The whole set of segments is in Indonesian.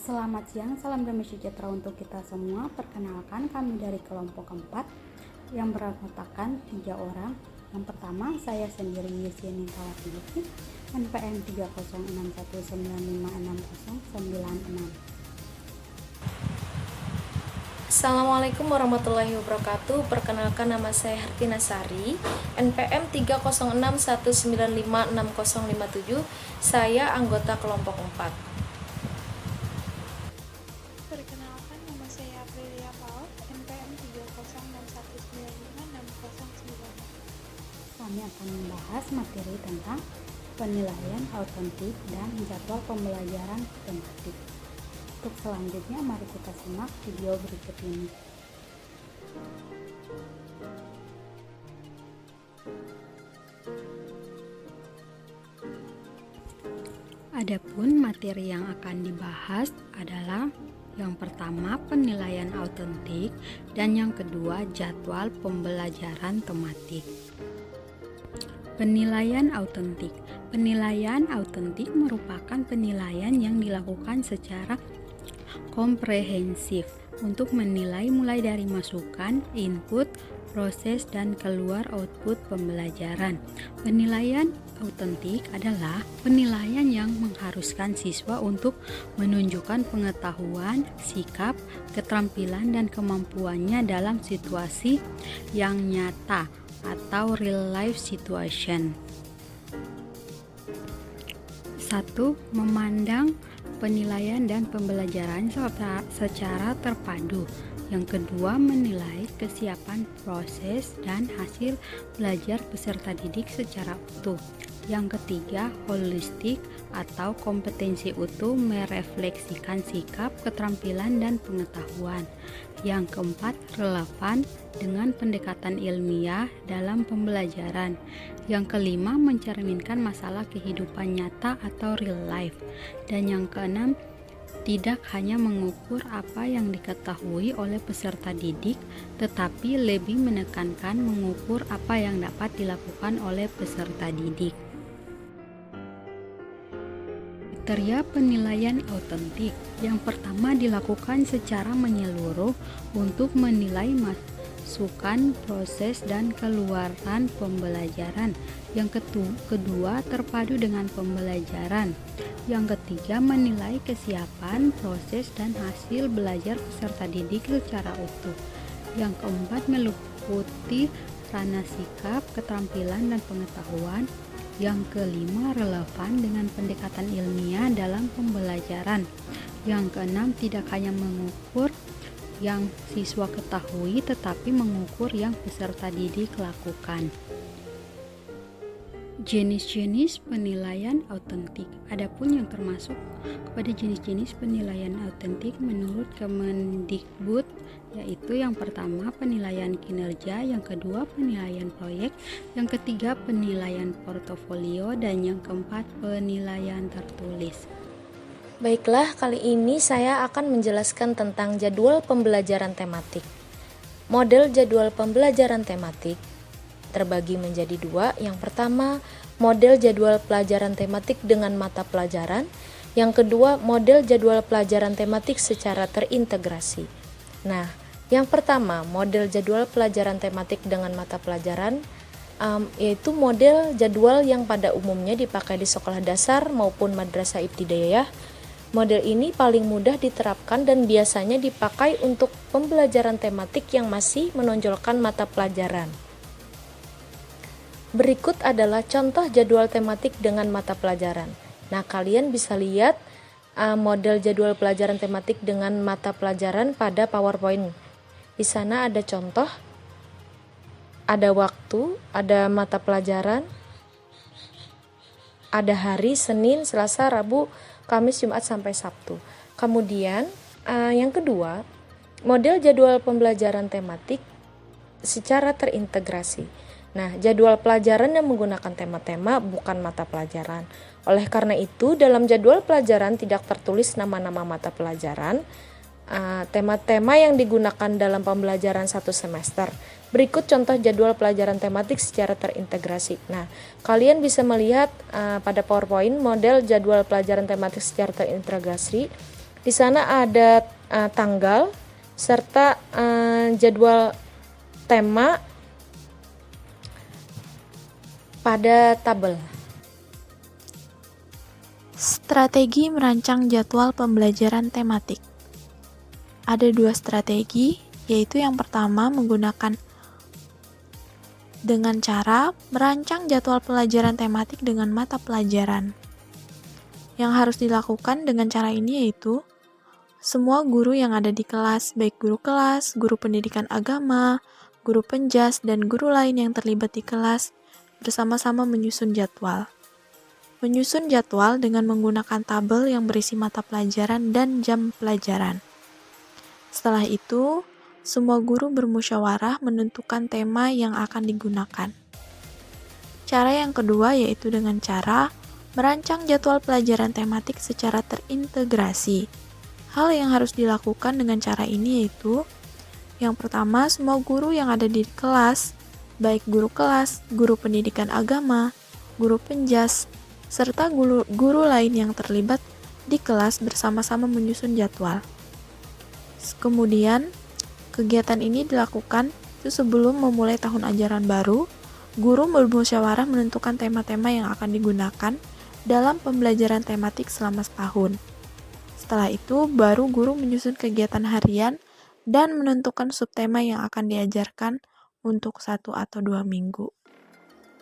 Selamat siang, salam damai sejahtera untuk kita semua. Perkenalkan, kami dari kelompok 4 yang beranggotakan 3 orang. Yang pertama, saya sendiri Yeseni Tawati, NPM 30619566096. Assalamualaikum warahmatullahi wabarakatuh. Perkenalkan, nama saya Hartina Sari, NPM 30619566057. Saya anggota kelompok 4. Perkenalkan, nama saya Aprilia Paul, NPM 30619566009. Kami akan membahas materi tentang penilaian autentik dan jadwal pembelajaran tematik. Untuk selanjutnya, mari kita simak video berikut ini. Adapun materi yang akan dibahas adalah yang pertama penilaian autentik dan yang kedua jadwal pembelajaran tematik. Penilaian autentik. Penilaian autentik merupakan penilaian yang dilakukan secara komprehensif untuk menilai mulai dari masukan, input, proses, dan keluar output pembelajaran. Penilaian autentik adalah penilaian yang mengharuskan siswa untuk menunjukkan pengetahuan, sikap, keterampilan, dan kemampuannya dalam situasi yang nyata atau real life situation. 1. Memandang penilaian dan pembelajaran secara terpadu. Yang kedua, menilai kesiapan proses dan hasil belajar peserta didik secara utuh. Yang ketiga, holistik atau kompetensi utuh merefleksikan sikap, keterampilan, dan pengetahuan. Yang keempat, relevan dengan pendekatan ilmiah dalam pembelajaran. Yang kelima, mencerminkan masalah kehidupan nyata atau real life. Dan yang keenam, tidak hanya mengukur apa yang diketahui oleh peserta didik, tetapi lebih menekankan mengukur apa yang dapat dilakukan oleh peserta didik. Kriteria penilaian autentik. Yang pertama, dilakukan secara menyeluruh untuk menilai masukan, proses, dan keluaran pembelajaran. Yang kedua, terpadu dengan pembelajaran. Yang ketiga, menilai kesiapan, proses, dan hasil belajar peserta didik secara utuh. Yang keempat, meliputi ranah sikap, keterampilan, dan pengetahuan. Yang kelima, relevan dengan pendekatan ilmiah dalam pembelajaran. Yang keenam, tidak hanya mengukur yang siswa ketahui, tetapi mengukur yang peserta didik lakukan. Jenis-jenis penilaian autentik. Adapun yang termasuk kepada jenis-jenis penilaian autentik menurut Kemendikbud, yaitu yang pertama penilaian kinerja, yang kedua penilaian proyek, yang ketiga penilaian portofolio, dan yang keempat penilaian tertulis. Baiklah, kali ini saya akan menjelaskan tentang jadwal pembelajaran tematik. Model jadwal pembelajaran tematik terbagi menjadi dua. Yang pertama, model jadwal pelajaran tematik dengan mata pelajaran. Yang kedua, model jadwal pelajaran tematik secara terintegrasi. Nah, yang pertama, model jadwal pelajaran tematik dengan mata pelajaran yaitu model jadwal yang pada umumnya dipakai di sekolah dasar maupun madrasah ibtidaiyah. Model ini paling mudah diterapkan dan biasanya dipakai untuk pembelajaran tematik yang masih menonjolkan mata pelajaran. Berikut adalah contoh jadwal tematik dengan mata pelajaran. Nah, kalian bisa lihat model jadwal pelajaran tematik dengan mata pelajaran pada PowerPoint. Di sana ada contoh, ada waktu, ada mata pelajaran, ada hari Senin, Selasa, Rabu, Kamis, Jumat, sampai Sabtu. Kemudian yang kedua, model jadwal pembelajaran tematik secara terintegrasi. Nah, jadwal pelajaran yang menggunakan tema-tema bukan mata pelajaran. Oleh karena itu, dalam jadwal pelajaran tidak tertulis nama-nama mata pelajaran, tema-tema yang digunakan dalam pembelajaran satu semester. Berikut contoh jadwal pelajaran tematik secara terintegrasi. Nah, kalian bisa melihat pada PowerPoint model jadwal pelajaran tematik secara terintegrasi. Di sana ada tanggal serta jadwal tema pada tabel. Strategi merancang jadwal pembelajaran tematik. Ada 2 strategi, yaitu yang pertama menggunakan dengan cara merancang jadwal pelajaran tematik dengan mata pelajaran. Yang harus dilakukan dengan cara ini yaitu semua guru yang ada di kelas, baik guru kelas, guru pendidikan agama, guru penjas, dan guru lain yang terlibat di kelas, bersama-sama menyusun jadwal. Menyusun jadwal dengan menggunakan tabel yang berisi mata pelajaran dan jam pelajaran. Setelah itu, semua guru bermusyawarah menentukan tema yang akan digunakan. Cara yang kedua yaitu dengan cara merancang jadwal pelajaran tematik secara terintegrasi. Hal yang harus dilakukan dengan cara ini yaitu yang pertama, semua guru yang ada di kelas, baik guru kelas, guru pendidikan agama, guru penjas, serta guru lain yang terlibat di kelas bersama-sama menyusun jadwal. Kemudian, kegiatan ini dilakukan sebelum memulai tahun ajaran baru. Guru bermusyawarah menentukan tema-tema yang akan digunakan dalam pembelajaran tematik selama setahun. Setelah itu, baru guru menyusun kegiatan harian dan menentukan subtema yang akan diajarkan untuk 1 atau 2 minggu.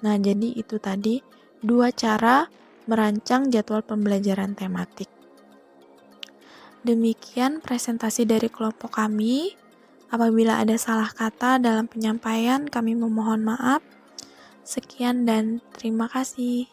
Nah, jadi itu tadi 2 cara merancang jadwal pembelajaran tematik. Demikian presentasi dari kelompok kami. Apabila ada salah kata dalam penyampaian, kami memohon maaf. Sekian dan terima kasih.